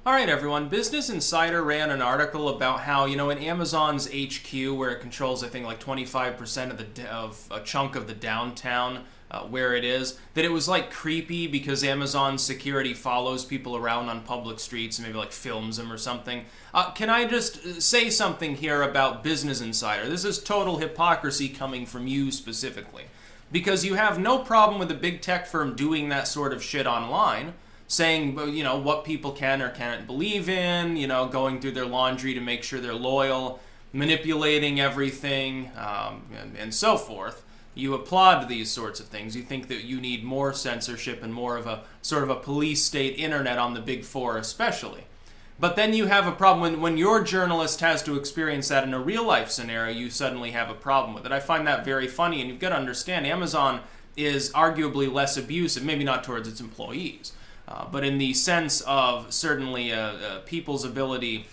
All right, everyone. Business Insider ran an article about how, in Amazon's HQ, where it controls, I think, like 25% of a chunk of the downtown where it is, that it was like creepy because Amazon security follows people around on public streets and maybe like films them or something. Can I just say something here about Business Insider? This is total hypocrisy coming from you specifically, because you have no problem with a big tech firm doing that sort of shit online, saying, what people can or can't believe in, going through their laundry to make sure they're loyal, manipulating everything, and so forth. You applaud these sorts of things. You think that you need more censorship and more of a sort of a police state internet on the big four especially. But then you have a problem when your journalist has to experience that in a real life scenario, you suddenly have a problem with it. I find that very funny, and you've got to understand Amazon is arguably less abusive, maybe not towards its employees, but in the sense of certainly people's ability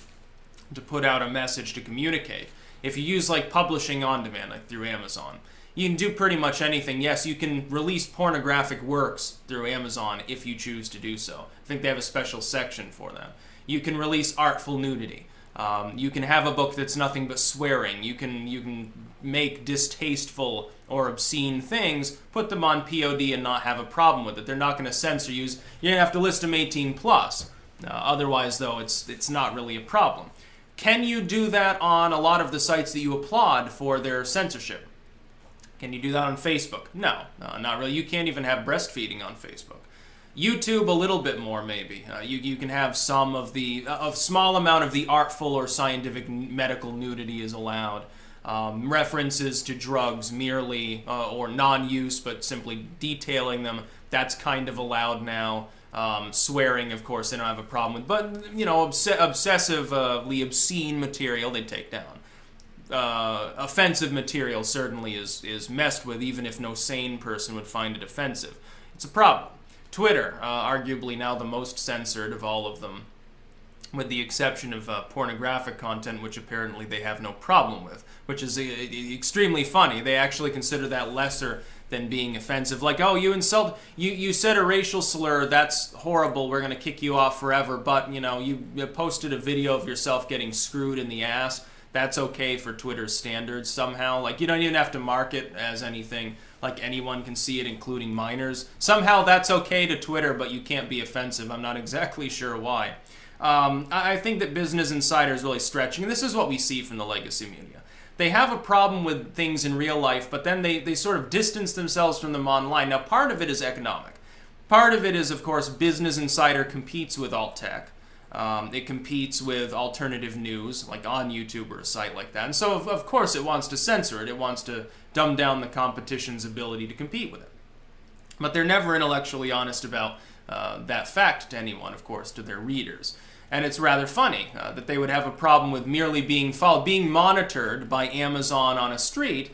to put out a message to communicate. If you use like publishing on demand, like through Amazon, you can do pretty much anything. Yes, you can release pornographic works through Amazon if you choose to do so. I think they have a special section for that. You can release artful nudity. You can have a book that's nothing but swearing. You can make distasteful or obscene things, put them on POD and not have a problem with it. They're not going to censor you. You're going to have to list them 18 plus. Otherwise, though, it's not really a problem. Can you do that on a lot of the sites that you applaud for their censorship? Can you do that on Facebook? No, not really. You can't even have breastfeeding on Facebook. YouTube, a little bit more maybe. You can have some of a small amount of the artful or scientific medical nudity is allowed. References to drugs merely or non-use but simply detailing them, that's kind of allowed now. Swearing, of course, they don't have a problem with, but obsessively obscene material they take down. Offensive material certainly is messed with, even if no sane person would find it offensive. It's a problem. Twitter, arguably now the most censored of all of them, with the exception of pornographic content, which apparently they have no problem with, which is extremely funny. They actually consider that lesser than being offensive. Like, oh, you said a racial slur, that's horrible, we're going to kick you off forever, but, you posted a video of yourself getting screwed in the ass. That's okay for Twitter's standards somehow. Like, you don't even have to mark it as anything. Like, anyone can see it, including minors. Somehow that's okay to Twitter, but you can't be offensive. I'm not exactly sure why. I think that Business Insider is really stretching, and this is what we see from the legacy media. They have a problem with things in real life, but then they sort of distance themselves from them online. Now, part of it is economic. Part of it is, of course, Business Insider competes with alt tech. It competes with alternative news, like on YouTube or a site like that. And so, of course, it wants to censor it. It wants to dumb down the competition's ability to compete with it. But they're never intellectually honest about that fact to anyone, of course, to their readers. And it's rather funny that they would have a problem with merely being monitored by Amazon on a street.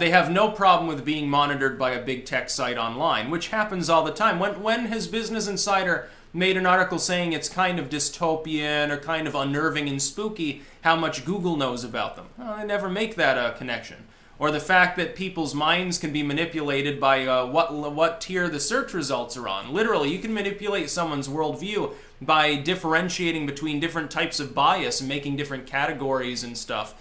They have no problem with being monitored by a big tech site online, which happens all the time. When has Business Insider made an article saying it's kind of dystopian or kind of unnerving and spooky how much Google knows about them? Well, they never make that connection. Or the fact that people's minds can be manipulated by what tier the search results are on. Literally, you can manipulate someone's worldview by differentiating between different types of bias and making different categories and stuff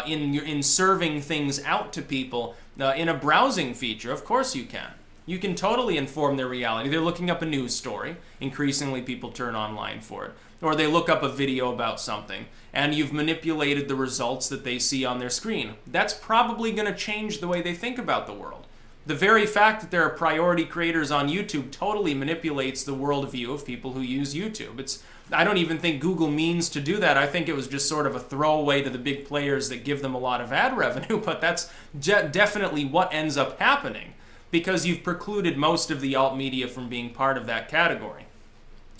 in serving things out to people in a browsing feature. Of course you can. You can totally inform their reality. They're looking up a news story. Increasingly, people turn online for it. Or they look up a video about something, and you've manipulated the results that they see on their screen. That's probably going to change the way they think about the world. The very fact that there are priority creators on YouTube totally manipulates the worldview of people who use YouTube. I don't even think Google means to do that. I think it was just sort of a throwaway to the big players that give them a lot of ad revenue, but that's definitely what ends up happening, because you've precluded most of the alt media from being part of that category.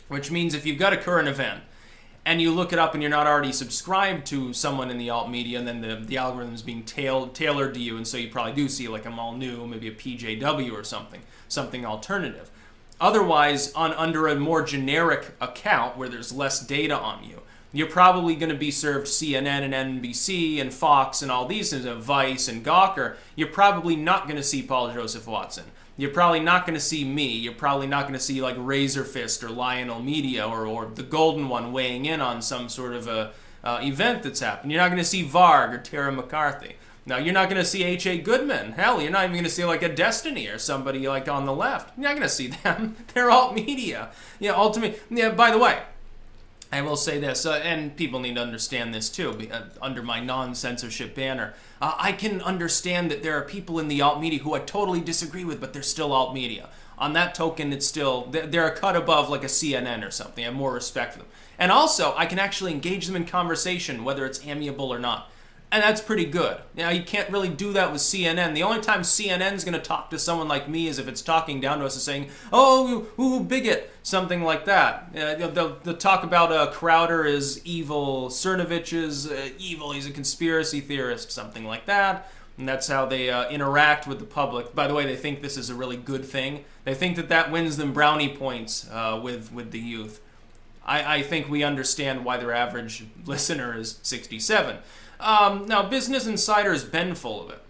Which means if you've got a current event and you look it up and you're not already subscribed to someone in the alt media, and then the algorithm is being tailored to you, and so you probably do see like a All New, maybe a PJW or something alternative. Otherwise, under a more generic account where there's less data on you, you're probably going to be served CNN and NBC and Fox and all these things, Vice and Gawker. You're probably not going to see Paul Joseph Watson. You're probably not going to see me. You're probably not going to see like Razorfist or Lionel Media or the Golden One weighing in on some sort of a event that's happened. You're not going to see Varg or Tara McCarthy. Now, you're not going to see H.A. Goodman. Hell, you're not even going to see like a Destiny or somebody like on the left. You're not going to see them. They're alt media. Ultimately, by the way, I will say this, and people need to understand this too, under my non-censorship banner. I can understand that there are people in the alt media who I totally disagree with, but they're still alt media. On that token, it's still, they're a cut above like a CNN or something. I have more respect for them. And also, I can actually engage them in conversation, whether it's amiable or not. And that's pretty good. You can't really do that with CNN. The only time CNN's going to talk to someone like me is if it's talking down to us and saying, oh, ooh, bigot, something like that. They'll talk about Crowder is evil, Cernovich is evil, he's a conspiracy theorist, something like that. And that's how they interact with the public. By the way, they think this is a really good thing. They think that wins them brownie points with the youth. I think we understand why their average listener is 67. Now, Business Insider has been full of it.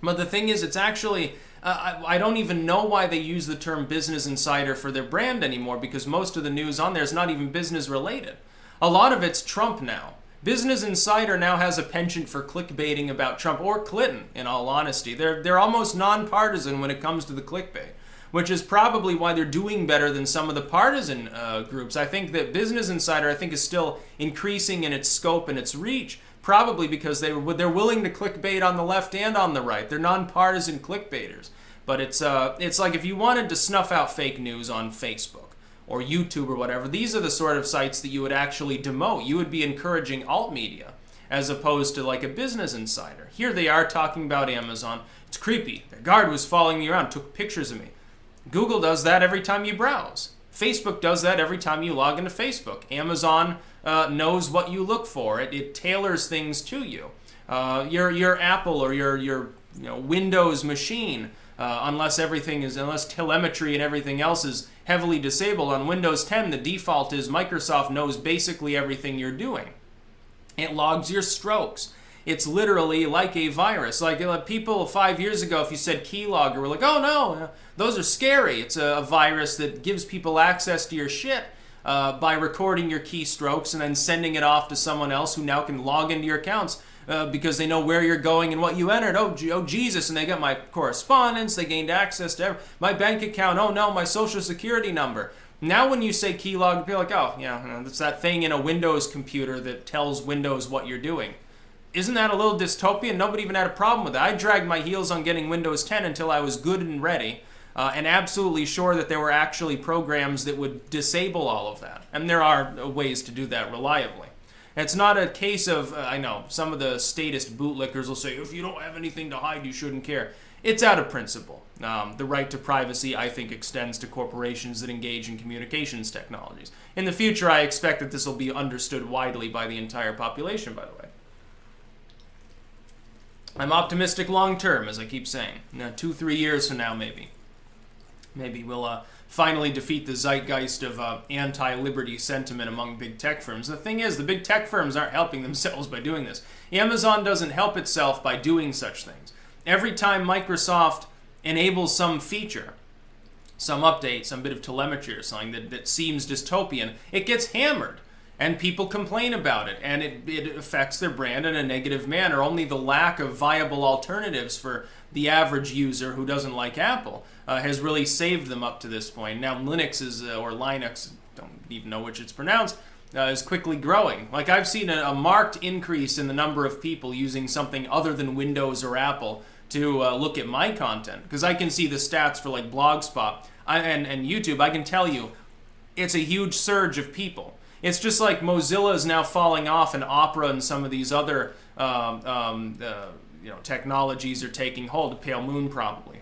But the thing is, it's actually, I don't even know why they use the term Business Insider for their brand anymore, because most of the news on there is not even business related. A lot of it's Trump now. Business Insider now has a penchant for clickbaiting about Trump, or Clinton, in all honesty. They're almost nonpartisan when it comes to the clickbait, which is probably why they're doing better than some of the partisan groups. I think that Business Insider, is still increasing in its scope and its reach, probably because they're willing to clickbait on the left and on the right. They're nonpartisan clickbaiters. But it's like if you wanted to snuff out fake news on Facebook or YouTube or whatever, these are the sort of sites that you would actually demote. You would be encouraging alt media as opposed to like a Business Insider. Here they are talking about Amazon. It's creepy. Their guard was following me around, took pictures of me. Google does that every time you browse. Facebook does that every time you log into Facebook. Amazon knows what you look for. It tailors things to you. Your Apple or your Windows machine, unless telemetry and everything else is heavily disabled on Windows 10, the default is Microsoft knows basically everything you're doing. It logs your strokes. It's literally like a virus. Like people 5 years ago, if you said keylogger, were like, oh no, those are scary. It's a virus that gives people access to your shit by recording your keystrokes and then sending it off to someone else who now can log into your accounts because they know where you're going and what you entered. Oh Jesus, and they got my correspondence. They gained access to my bank account. Oh no, my social security number. Now when you say keylogger, people are like, oh yeah, that's that thing in a Windows computer that tells Windows what you're doing. Isn't that a little dystopian? Nobody even had a problem with that. I dragged my heels on getting Windows 10 until I was good and ready and absolutely sure that there were actually programs that would disable all of that. And there are ways to do that reliably. It's not a case of, I know, some of the statist bootlickers will say, if you don't have anything to hide, you shouldn't care. It's out of principle. The right to privacy, I think, extends to corporations that engage in communications technologies. In the future, I expect that this will be understood widely by the entire population, by the way. I'm optimistic long-term, as I keep saying. 2-3 years from now, maybe. Maybe we'll finally defeat the zeitgeist of anti-liberty sentiment among big tech firms. The thing is, the big tech firms aren't helping themselves by doing this. Amazon doesn't help itself by doing such things. Every time Microsoft enables some feature, some update, some bit of telemetry or something that seems dystopian, it gets hammered. And people complain about it, and it affects their brand in a negative manner. Only the lack of viable alternatives for the average user who doesn't like Apple has really saved them up to this point. Now Linux or Linux, don't even know which it's pronounced, is quickly growing. Like I've seen a marked increase in the number of people using something other than Windows or Apple to look at my content. Because I can see the stats for like Blogspot and YouTube. I can tell you it's a huge surge of people. It's just like Mozilla is now falling off, and Opera and some of these other technologies are taking hold. Pale Moon probably,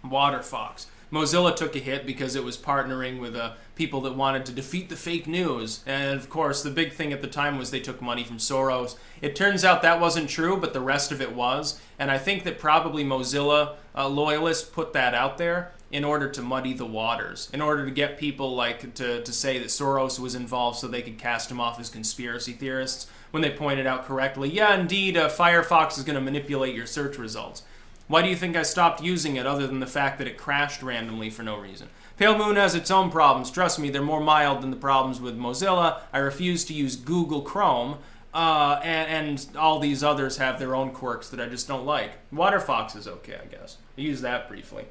Waterfox. Mozilla took a hit because it was partnering with people that wanted to defeat the fake news. And of course, the big thing at the time was they took money from Soros. It turns out that wasn't true, but the rest of it was. And I think that probably Mozilla loyalists put that out there in order to muddy the waters, in order to get people like to say that Soros was involved so they could cast him off as conspiracy theorists when they pointed out correctly, yeah, indeed, Firefox is going to manipulate your search results. Why do you think I stopped using it other than the fact that it crashed randomly for no reason? Pale Moon has its own problems. Trust me, they're more mild than the problems with Mozilla. I refuse to use Google Chrome. And all these others have their own quirks that I just don't like. Waterfox is okay, I guess. I use that briefly.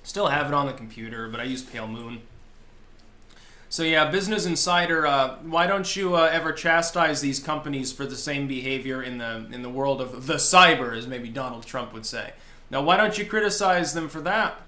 Still have it on the computer, but I use Pale Moon. So yeah, Business Insider, why don't you ever chastise these companies for the same behavior in the world of the cyber, as maybe Donald Trump would say? Now, why don't you criticize them for that?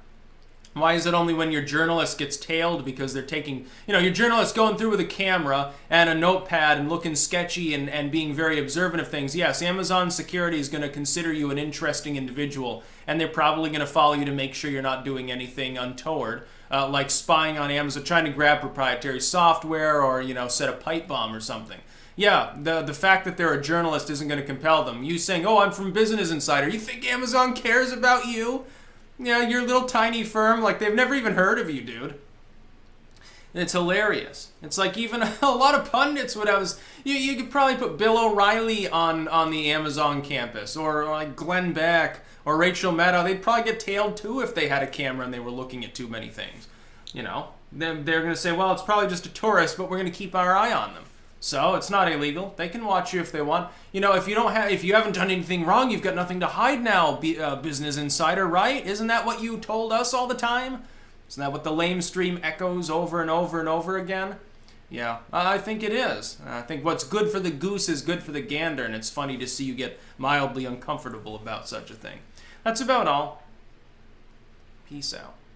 Why is it only when your journalist gets tailed because they're taking, your journalist going through with a camera and a notepad and looking sketchy and being very observant of things? Yes, Amazon Security is going to consider you an interesting individual, and they're probably going to follow you to make sure you're not doing anything untoward, like spying on Amazon, trying to grab proprietary software or, set a pipe bomb or something. Yeah, the fact that they're a journalist isn't going to compel them. You saying, oh, I'm from Business Insider. You think Amazon cares about you? Yeah, your little tiny firm, like they've never even heard of you, dude. It's hilarious. It's like even a lot of pundits would have. You could probably put Bill O'Reilly on the Amazon campus, or like Glenn Beck or Rachel Maddow. They'd probably get tailed too if they had a camera and they were looking at too many things. They're going to say, well, it's probably just a tourist, but we're going to keep our eye on them. So it's not illegal. They can watch you if they want. If you haven't done anything wrong, you've got nothing to hide now, Business Insider, right? Isn't that what you told us all the time? Isn't that what the lame stream echoes over and over and over again? Yeah, I think it is. I think what's good for the goose is good for the gander, and it's funny to see you get mildly uncomfortable about such a thing. That's about all. Peace out.